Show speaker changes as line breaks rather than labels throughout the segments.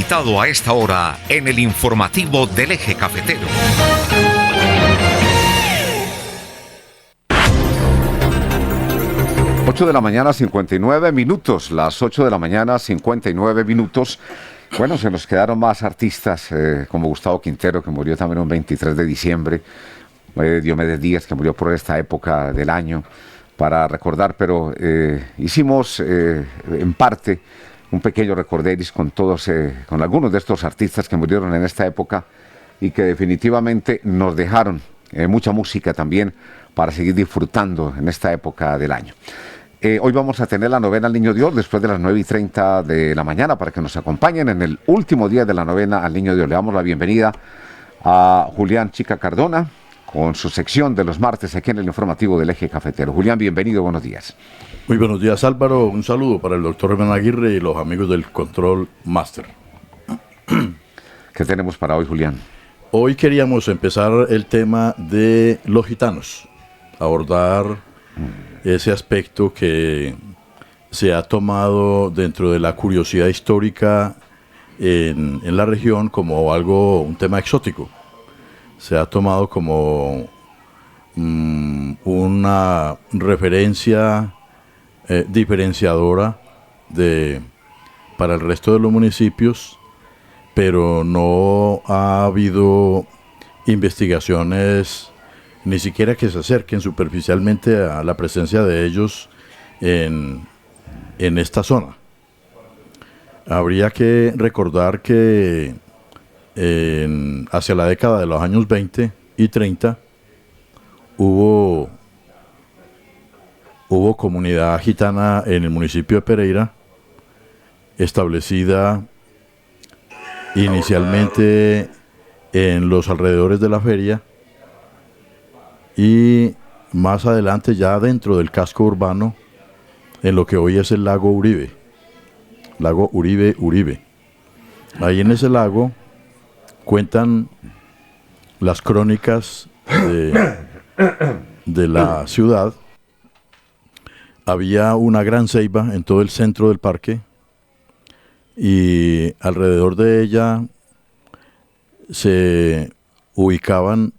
invitado a esta hora en el informativo del Eje Cafetero.
Ocho de la mañana, 59 minutos. Las 8 de la mañana, 59 minutos. Bueno, se nos quedaron más artistas, como Gustavo Quintero, que murió también un 23 de diciembre. Diomedes Díaz, que murió por esta época del año, para recordar. Pero hicimos, en parte, un pequeño recorderis con todos, con algunos de estos artistas que murieron en esta época y que definitivamente nos dejaron mucha música también para seguir disfrutando en esta época del año. Hoy vamos a tener la novena al Niño Dios después de las 9:30 de la mañana para que nos acompañen en el último día de la novena al Niño Dios. Le damos la bienvenida a Julián Chica Cardona con su sección de los martes aquí en el informativo del Eje Cafetero. Julián, bienvenido, buenos días.
Muy buenos días, Álvaro. Un saludo para el doctor Hernán Aguirre y los amigos del Control Master.
¿Qué tenemos para hoy, Julián?
Hoy queríamos empezar el tema de los gitanos, abordar ese aspecto que se ha tomado dentro de la curiosidad histórica en la región como un tema exótico. Se ha tomado como una referencia diferenciadora para el resto de los municipios, pero no ha habido investigaciones ni siquiera que se acerquen superficialmente a la presencia de ellos en esta zona. Habría que recordar que hacia la década de los años 20 y 30 hubo comunidad gitana en el municipio de Pereira, establecida inicialmente en los alrededores de la feria, y más adelante ya dentro del casco urbano, en lo que hoy es el lago Uribe. Ahí en ese lago cuentan las crónicas de la ciudad. Había una gran ceiba en todo el centro del parque y alrededor de ella se ubicaban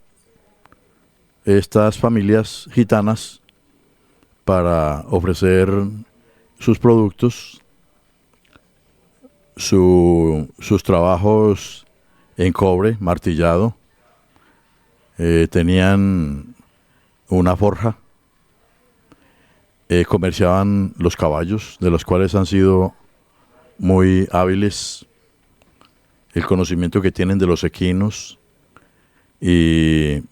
estas familias gitanas para ofrecer sus productos, sus trabajos en cobre, martillado. Tenían una forja, comerciaban los caballos, de los cuales han sido muy hábiles, el conocimiento que tienen de los equinos y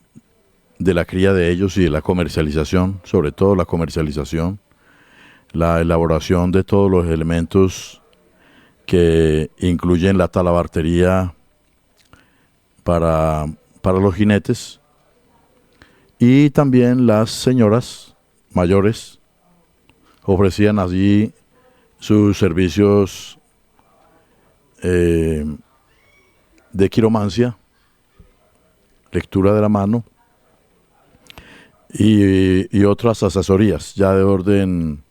de la cría de ellos y de la comercialización, sobre todo la comercialización, la elaboración de todos los elementos que incluyen la talabartería para los jinetes, y también las señoras mayores ofrecían allí sus servicios de quiromancia, lectura de la mano, y otras asesorías ya de orden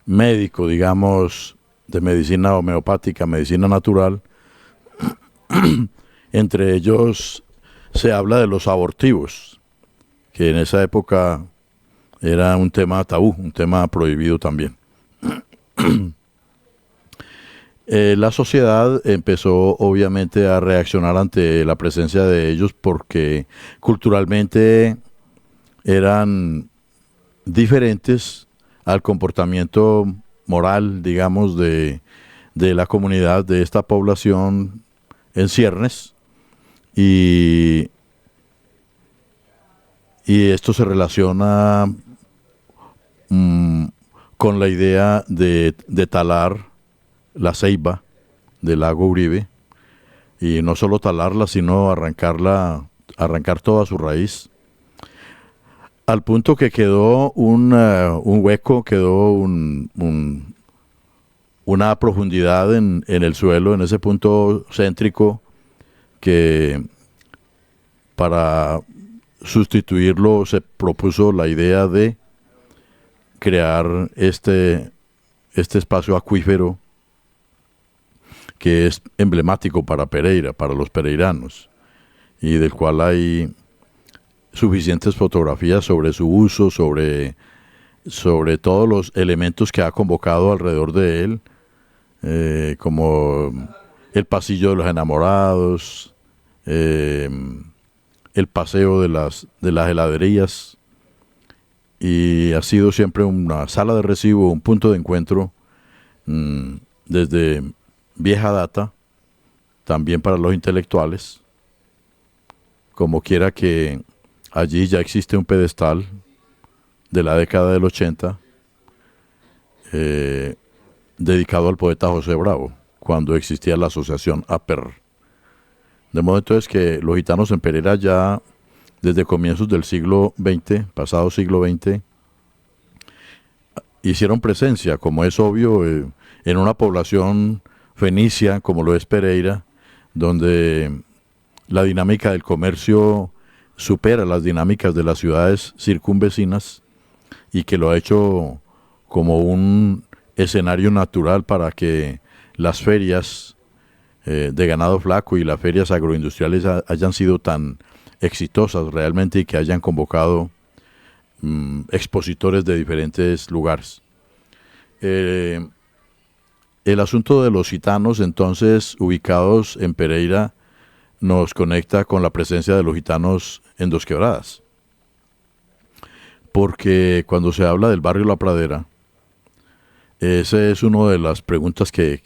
médico, digamos, de medicina homeopática, medicina natural. Entre ellos se habla de los abortivos, que en esa época era un tema tabú, un tema prohibido también. La sociedad empezó obviamente a reaccionar ante la presencia de ellos porque culturalmente eran diferentes al comportamiento moral, digamos, de la comunidad, de esta población en ciernes, y esto se relaciona con la idea de talar la ceiba del lago Uribe, y no solo talarla, sino arrancar toda su raíz, al punto que quedó un hueco, quedó una profundidad en el suelo, en ese punto céntrico, que para sustituirlo se propuso la idea de crear este espacio acuífero que es emblemático para Pereira, para los pereiranos, y del cual hay suficientes fotografías sobre su uso, sobre todos los elementos que ha convocado alrededor de él, como el pasillo de los enamorados, el paseo de las heladerías, y ha sido siempre una sala de recibo, un punto de encuentro desde vieja data, también para los intelectuales, como quiera que allí ya existe un pedestal de la década del 80 dedicado al poeta José Bravo, cuando existía la asociación APER. De modo entonces que los gitanos en Pereira ya desde comienzos del siglo XX, pasado siglo XX, hicieron presencia, como es obvio, en una población fenicia como lo es Pereira, donde la dinámica del comercio supera las dinámicas de las ciudades circunvecinas y que lo ha hecho como un escenario natural para que las ferias de ganado flaco y las ferias agroindustriales hayan sido tan exitosas realmente y que hayan convocado expositores de diferentes lugares. El asunto de los gitanos, entonces, ubicados en Pereira, nos conecta con la presencia de los gitanos en Dos Quebradas. Porque cuando se habla del barrio La Pradera, esa es una de las preguntas que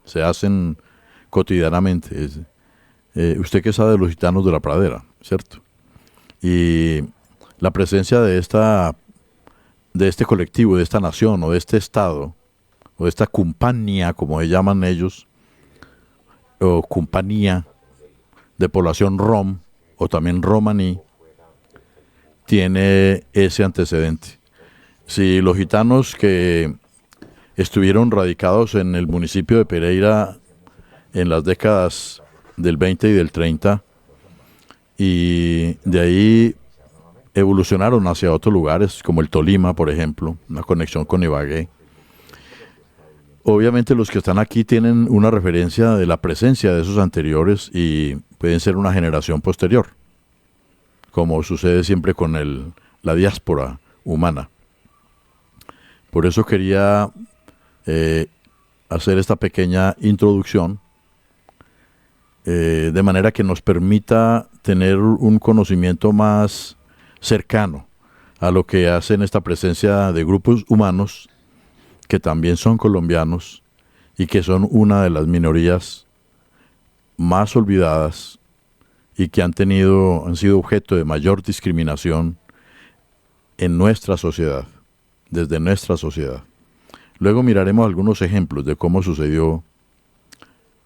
se hacen cotidianamente. ¿Usted qué sabe de los gitanos de La Pradera? ¿Cierto? Y la presencia de este colectivo, de esta nación, o de este estado, o de esta compañía, como se llaman ellos, o compañía de población rom, o también romaní, tiene ese antecedente. Si los gitanos que estuvieron radicados en el municipio de Pereira en las décadas del 20 y del 30, y de ahí evolucionaron hacia otros lugares, como el Tolima, por ejemplo, una conexión con Ibagué. Obviamente los que están aquí tienen una referencia de la presencia de esos anteriores y pueden ser una generación posterior, como sucede siempre con la diáspora humana. Por eso quería hacer esta pequeña introducción, de manera que nos permita tener un conocimiento más cercano a lo que hacen esta presencia de grupos humanos que también son colombianos y que son una de las minorías más olvidadas y que han sido objeto de mayor discriminación en nuestra sociedad, desde nuestra sociedad. Luego miraremos algunos ejemplos de cómo sucedió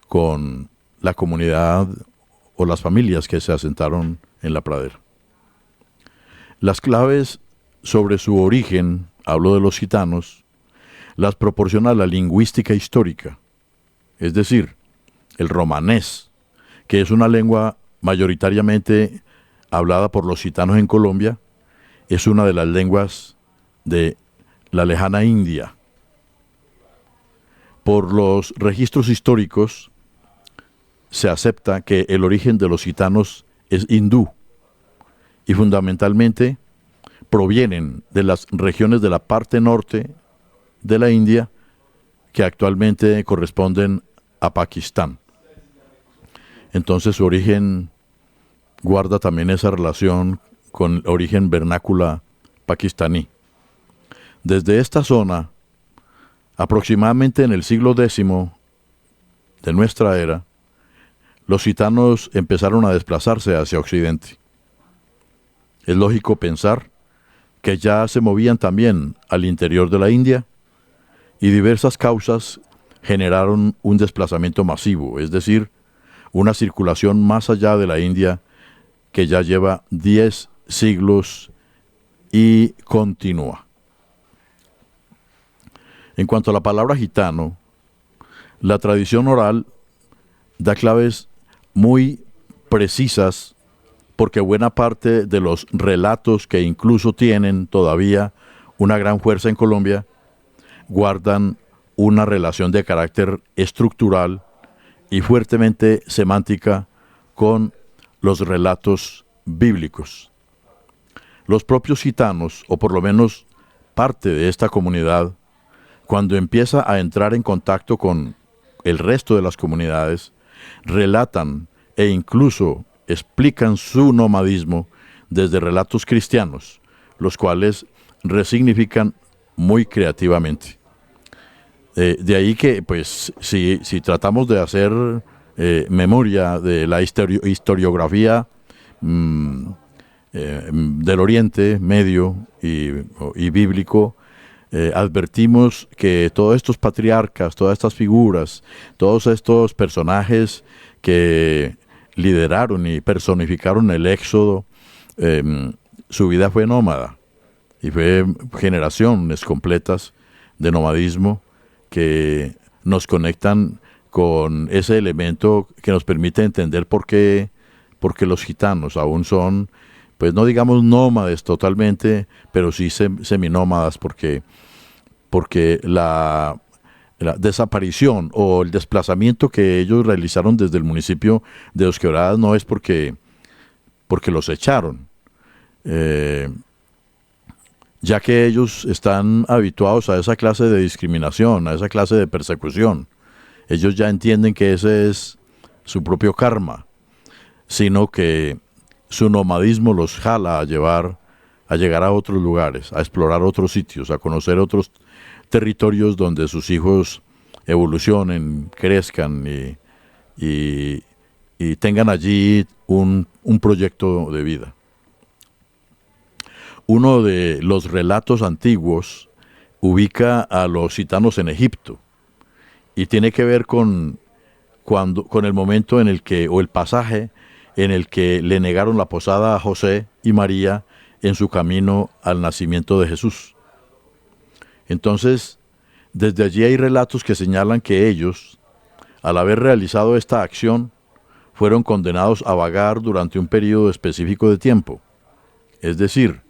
con la comunidad o las familias que se asentaron en La Pradera. Las claves sobre su origen, hablo de los gitanos, las proporciona la lingüística histórica, es decir, el romanés, que es una lengua mayoritariamente hablada por los gitanos en Colombia, es una de las lenguas de la lejana India. Por los registros históricos, se acepta que el origen de los gitanos es hindú y fundamentalmente provienen de las regiones de la parte norte de la India que actualmente corresponden a Pakistán. Entonces su origen guarda también esa relación con el origen vernácula pakistaní. Desde esta zona, aproximadamente en el siglo X de nuestra era, los gitanos empezaron a desplazarse hacia Occidente. Es lógico pensar que ya se movían también al interior de la India y diversas causas generaron un desplazamiento masivo, es decir, una circulación más allá de la India que ya lleva 10 siglos y continúa. En cuanto a la palabra gitano, la tradición oral da claves muy precisas porque buena parte de los relatos que incluso tienen todavía una gran fuerza en Colombia guardan una relación de carácter estructural y fuertemente semántica con los relatos bíblicos. Los propios gitanos, o por lo menos parte de esta comunidad, cuando empieza a entrar en contacto con el resto de las comunidades, relatan e incluso explican su nomadismo desde relatos cristianos, los cuales resignifican muy creativamente. De ahí que, pues, si tratamos de hacer memoria de la historiografía del Oriente Medio y bíblico, advertimos que todos estos patriarcas, todas estas figuras, todos estos personajes que lideraron y personificaron el éxodo, su vida fue nómada y fue generaciones completas de nomadismo que nos conectan con ese elemento que nos permite entender por qué los gitanos aún son, pues no digamos nómades totalmente, pero sí seminómadas, porque la desaparición o el desplazamiento que ellos realizaron desde el municipio de Dos Quebradas no es porque los echaron, ya que ellos están habituados a esa clase de discriminación, a esa clase de persecución. Ellos ya entienden que ese es su propio karma, sino que su nomadismo los jala a llegar a otros lugares, a explorar otros sitios, a conocer otros territorios donde sus hijos evolucionen, crezcan y tengan allí un proyecto de vida. Uno de los relatos antiguos ubica a los gitanos en Egipto y tiene que ver con el momento en el que, o el pasaje en el que le negaron la posada a José y María en su camino al nacimiento de Jesús. Entonces, desde allí hay relatos que señalan que ellos, al haber realizado esta acción, fueron condenados a vagar durante un periodo específico de tiempo. Es decir,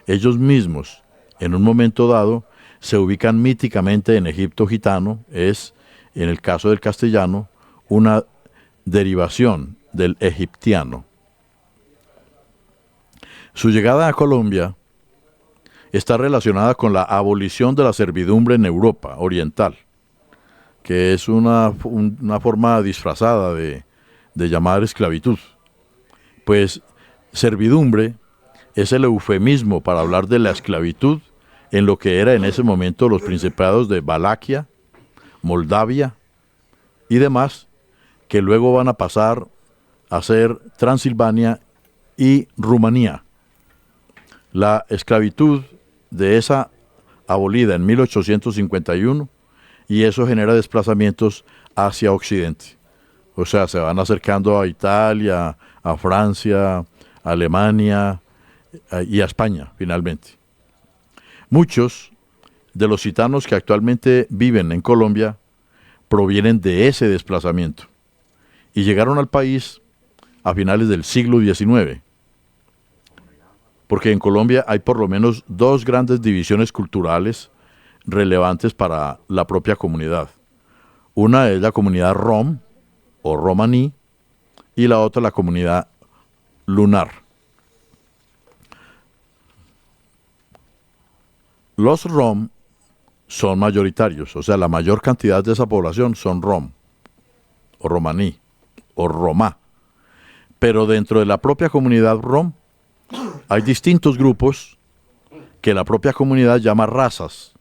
ellos mismos, en un momento dado, se ubican míticamente en Egipto gitano, es, en el caso del castellano, una derivación del egiptiano. Su llegada a Colombia está relacionada con la abolición de la servidumbre en Europa oriental, que es una forma disfrazada de llamar esclavitud. Pues servidumbre es el eufemismo para hablar de la esclavitud en lo que era en ese momento los principados de Valaquia, Moldavia y demás, que luego van a pasar a ser Transilvania y Rumanía. La esclavitud de esa abolida en 1851, y eso genera desplazamientos hacia Occidente. O sea, se van acercando a Italia, a Francia, a Alemania y a España, finalmente. Muchos de los gitanos que actualmente viven en Colombia provienen de ese desplazamiento y llegaron al país a finales del siglo XIX, porque en Colombia hay por lo menos dos grandes divisiones culturales relevantes para la propia comunidad. Una es la comunidad rom o romaní y la otra la comunidad lunar. Los rom son mayoritarios, o sea, la mayor cantidad de esa población son rom o romaní o romá. Pero dentro de la propia comunidad rom hay distintos grupos que la propia comunidad llama razas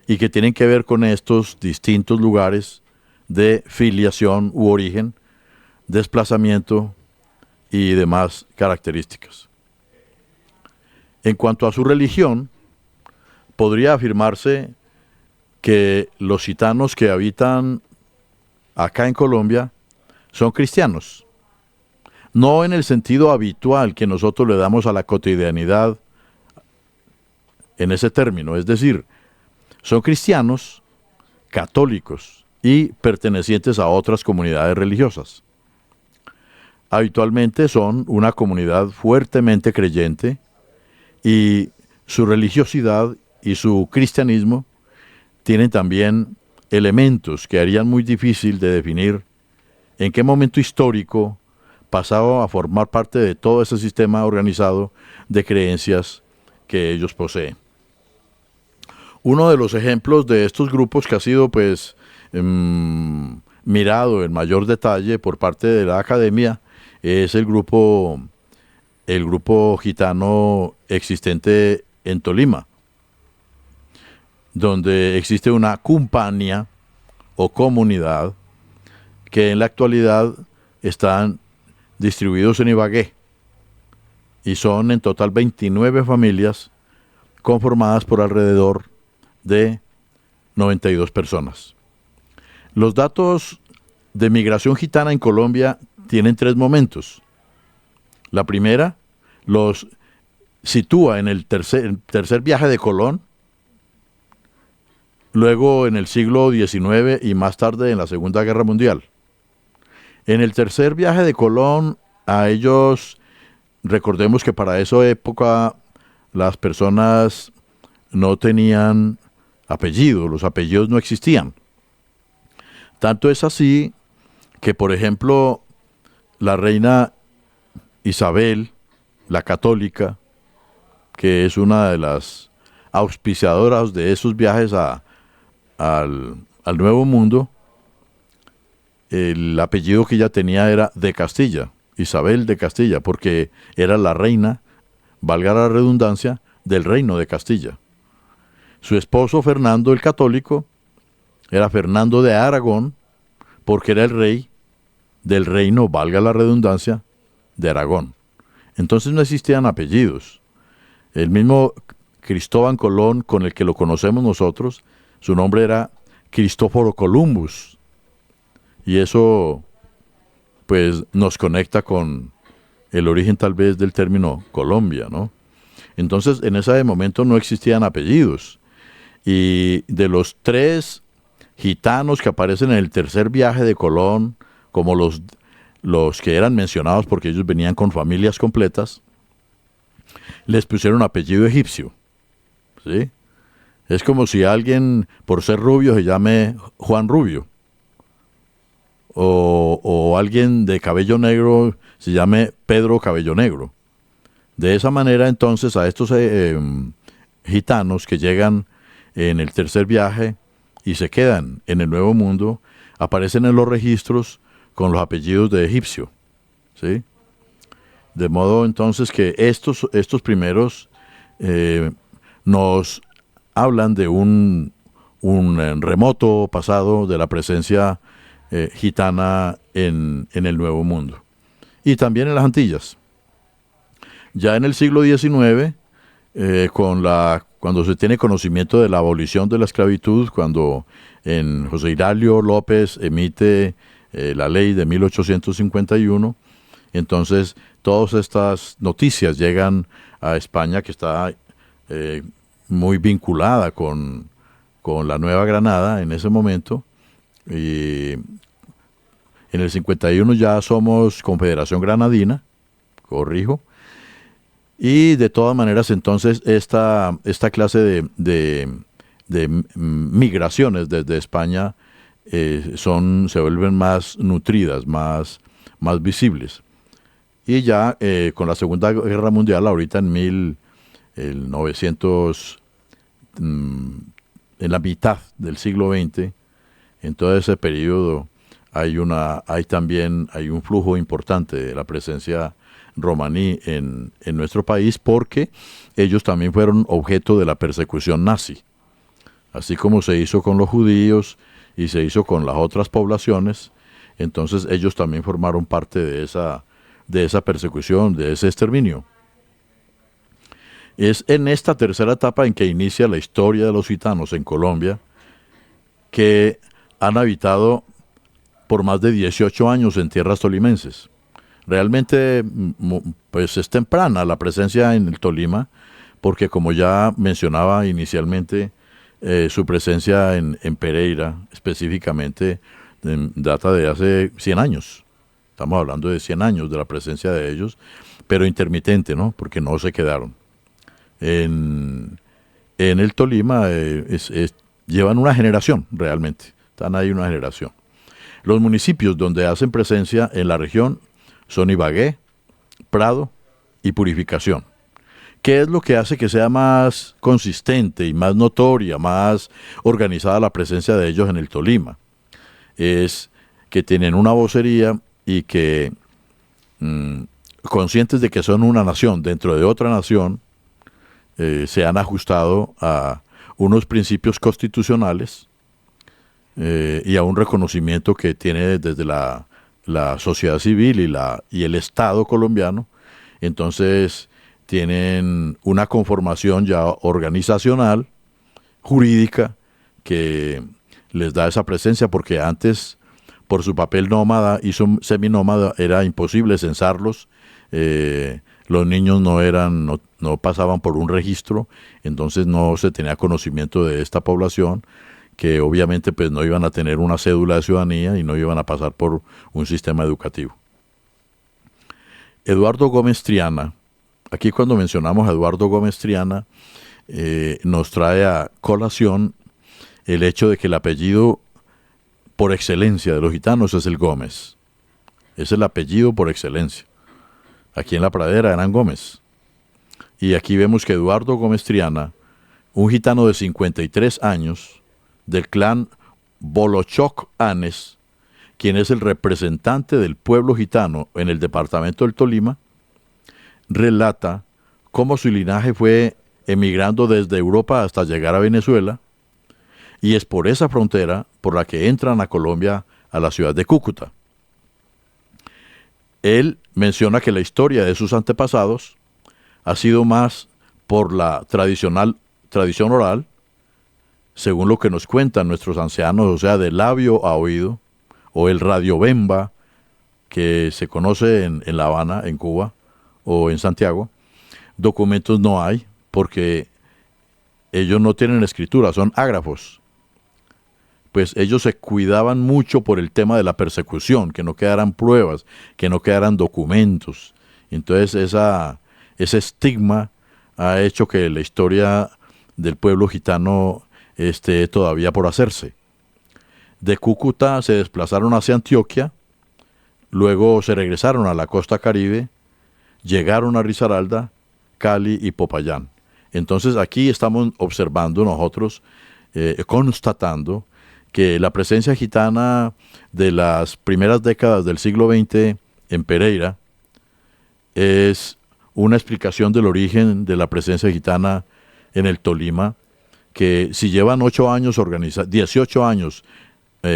y que tienen que ver con estos distintos lugares de filiación u origen, desplazamiento y demás características. En cuanto a su religión, podría afirmarse que los gitanos que habitan acá en Colombia son cristianos. No en el sentido habitual que nosotros le damos a la cotidianidad en ese término, es decir, son cristianos, católicos y pertenecientes a otras comunidades religiosas. Habitualmente son una comunidad fuertemente creyente y su religiosidad y su cristianismo tienen también elementos que harían muy difícil de definir en qué momento histórico pasaba a formar parte de todo ese sistema organizado de creencias que ellos poseen. Uno de los ejemplos de estos grupos que ha sido pues mirado en mayor detalle por parte de la academia es el grupo gitano existente en Tolima, donde existe una compañía o comunidad que en la actualidad están distribuidos en Ibagué y son en total 29 familias conformadas por alrededor de 92 personas. Los datos de migración gitana en Colombia tienen 3 momentos. La primera los sitúa en el tercer viaje de Colón, luego en el siglo XIX y más tarde en la Segunda Guerra Mundial. En el tercer viaje de Colón, a ellos, recordemos que para esa época las personas no tenían apellido, los apellidos no existían. Tanto es así que, por ejemplo, la reina Isabel, la católica, que es una de las auspiciadoras de esos viajes al Nuevo Mundo, el apellido que ella tenía era de Castilla, Isabel de Castilla, porque era la reina, valga la redundancia, del reino de Castilla. Su esposo Fernando el Católico era Fernando de Aragón, porque era el rey del reino, valga la redundancia, de Aragón. Entonces no existían apellidos. El mismo Cristóbal Colón, con el que lo conocemos nosotros, su nombre era Cristóforo Columbus. Y eso, pues, nos conecta con el origen tal vez del término Colombia, ¿no? Entonces, en ese momento no existían apellidos. Y de los 3 gitanos que aparecen en el tercer viaje de Colón, como los que eran mencionados porque ellos venían con familias completas, les pusieron apellido egipcio, ¿sí? Es como si alguien, por ser rubio, se llame Juan Rubio. O alguien de cabello negro se llame Pedro Cabello Negro. De esa manera, entonces, a estos gitanos que llegan en el tercer viaje y se quedan en el Nuevo Mundo, aparecen en los registros con los apellidos de egipcio, ¿sí? De modo, entonces, que estos primeros nos hablan de un remoto pasado de la presencia gitana en el Nuevo Mundo. Y también en las Antillas. Ya en el siglo XIX, cuando se tiene conocimiento de la abolición de la esclavitud, cuando en José Iralio López emite la ley de 1851, entonces todas estas noticias llegan a España, que está muy vinculada con la Nueva Granada en ese momento, y en el 51 ya somos Confederación Granadina, corrijo, y de todas maneras entonces esta clase de migraciones desde España se vuelven más nutridas, más visibles. Y ya con la Segunda Guerra Mundial, ahorita en 1900, en la mitad del siglo XX, en todo ese periodo hay un flujo importante de la presencia romaní en nuestro país, porque ellos también fueron objeto de la persecución nazi. Así como se hizo con los judíos y se hizo con las otras poblaciones, entonces ellos también formaron parte de esa persecución, de ese exterminio. Es en esta tercera etapa en que inicia la historia de los gitanos en Colombia, que han habitado por más de 18 años en tierras tolimenses. Realmente, pues es temprana la presencia en el Tolima, porque como ya mencionaba inicialmente, su presencia en Pereira específicamente data de hace 100 años. Estamos hablando de 100 años de la presencia de ellos, pero intermitente, ¿no? Porque no se quedaron. En el Tolima llevan una generación realmente, están ahí una generación. Los municipios donde hacen presencia en la región son Ibagué, Prado y Purificación. ¿Qué es lo que hace que sea más consistente y más notoria, más organizada la presencia de ellos en el Tolima? Es que tienen una vocería y que, conscientes de que son una nación dentro de otra nación, se han ajustado a unos principios constitucionales y a un reconocimiento que tiene desde la sociedad civil y el Estado colombiano. Entonces tienen una conformación ya organizacional, jurídica, que les da esa presencia, porque antes, por su papel nómada y seminómada, era imposible censarlos. Los niños no pasaban por un registro, entonces no se tenía conocimiento de esta población, que obviamente pues no iban a tener una cédula de ciudadanía y no iban a pasar por un sistema educativo. Eduardo Gómez Triana, aquí cuando mencionamos a Eduardo Gómez Triana, nos trae a colación el hecho de que el apellido por excelencia de los gitanos es el Gómez. Es el apellido por excelencia. Aquí en la Pradera eran Gómez. Y aquí vemos que Eduardo Gómez Triana, un gitano de 53 años, del clan Bolochoc Anes, quien es el representante del pueblo gitano en el departamento del Tolima, relata cómo su linaje fue emigrando desde Europa hasta llegar a Venezuela, y es por esa frontera por la que entran a Colombia, a la ciudad de Cúcuta. Él menciona que la historia de sus antepasados ha sido más por la tradición oral, según lo que nos cuentan nuestros ancianos, o sea, de labio a oído, o el radiobemba, que se conoce en La Habana, en Cuba, o en Santiago. Documentos no hay, porque ellos no tienen escritura, son ágrafos. Pues ellos se cuidaban mucho por el tema de la persecución, que no quedaran pruebas, que no quedaran documentos. Entonces ese estigma ha hecho que la historia del pueblo gitano esté todavía por hacerse. De Cúcuta se desplazaron hacia Antioquia, luego se regresaron a la costa Caribe, llegaron a Risaralda, Cali y Popayán. Entonces aquí estamos observando nosotros, constatando que la presencia gitana de las primeras décadas del siglo XX en Pereira es una explicación del origen de la presencia gitana en el Tolima, que si llevan 18 años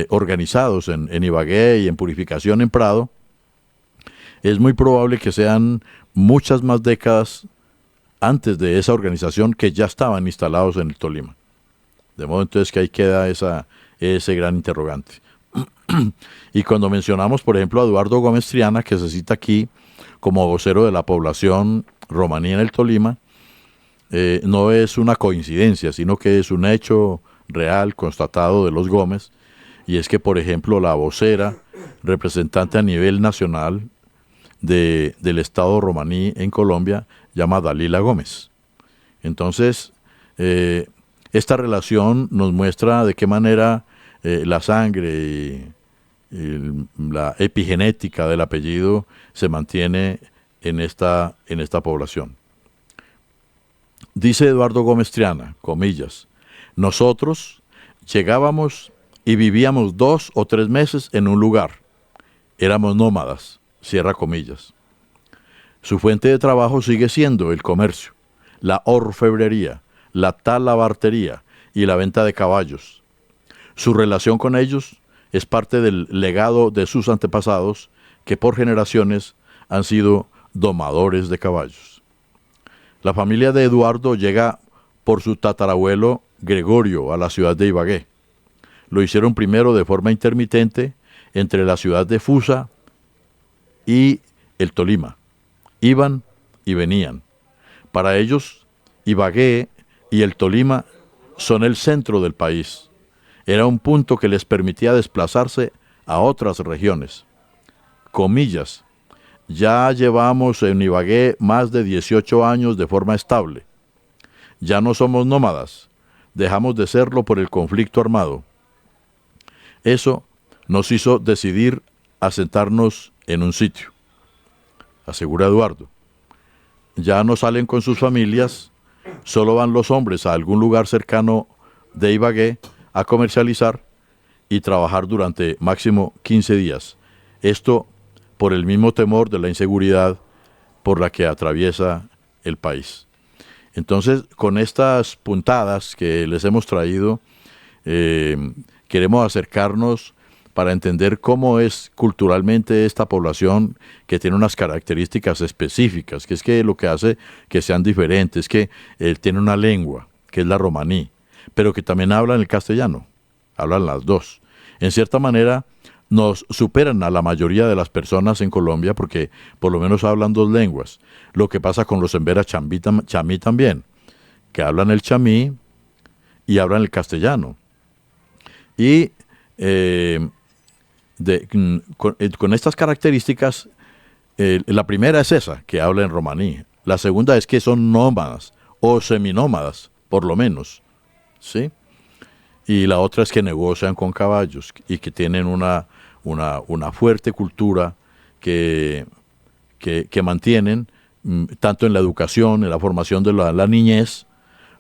organizados en Ibagué y en Purificación en Prado, es muy probable que sean muchas más décadas antes de esa organización que ya estaban instalados en el Tolima. De modo entonces que ahí queda ese gran interrogante. Y cuando mencionamos, por ejemplo, a Eduardo Gómez Triana, que se cita aquí como vocero de la población romaní en el Tolima, no es una coincidencia, sino que es un hecho real, constatado de los Gómez, y es que, por ejemplo, la vocera, representante a nivel nacional del Estado romaní en Colombia, llama Dalila Gómez. Entonces, esta relación nos muestra de qué manera la sangre y la epigenética del apellido se mantiene en esta población. Dice Eduardo Gómez Triana, comillas, nosotros llegábamos y vivíamos 2 o 3 meses en un lugar. Éramos nómadas, cierra comillas. Su fuente de trabajo sigue siendo el comercio, la orfebrería, la talabartería y la venta de caballos. Su relación con ellos es parte del legado de sus antepasados, que por generaciones han sido domadores de caballos. La familia de Eduardo llega por su tatarabuelo Gregorio a la ciudad de Ibagué. Lo hicieron primero de forma intermitente entre la ciudad de Fusa y el Tolima. Iban y venían. Para ellos, Ibagué y el Tolima son el centro del país. Era un punto que les permitía desplazarse a otras regiones. Comillas, ya llevamos en Ibagué más de 18 años de forma estable. Ya no somos nómadas, dejamos de serlo por el conflicto armado. Eso nos hizo decidir asentarnos en un sitio, asegura Eduardo. Ya no salen con sus familias, solo van los hombres a algún lugar cercano de Ibagué a comercializar y trabajar durante máximo 15 días. Esto por el mismo temor de la inseguridad por la que atraviesa el país. Entonces, con estas puntadas que les hemos traído, queremos acercarnos para entender cómo es culturalmente esta población que tiene unas características específicas, que es que lo que hace que sean diferentes, es que tiene una lengua, que es la romaní, pero que también hablan el castellano, hablan las dos. En cierta manera, nos superan a la mayoría de las personas en Colombia porque por lo menos hablan dos lenguas. Lo que pasa con los embera chamí también, que hablan el chamí y hablan el castellano. Y con estas características, la primera es esa, que habla en romaní. La segunda es que son nómadas o seminómadas, por lo menos, ¿sí? Y la otra es que negocian con caballos y que tienen una fuerte cultura que mantienen tanto en la educación, en la formación de la niñez,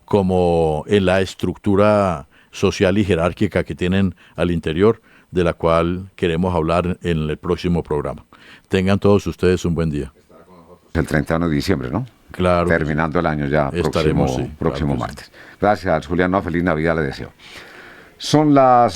como en la estructura social y jerárquica que tienen al interior, de la cual queremos hablar en el próximo programa. Tengan todos ustedes un buen día.
El 31 de diciembre, ¿no?
Claro.
Terminando el año ya, próximo
claro
martes. Gracias, Julián. Feliz Navidad le deseo. Son las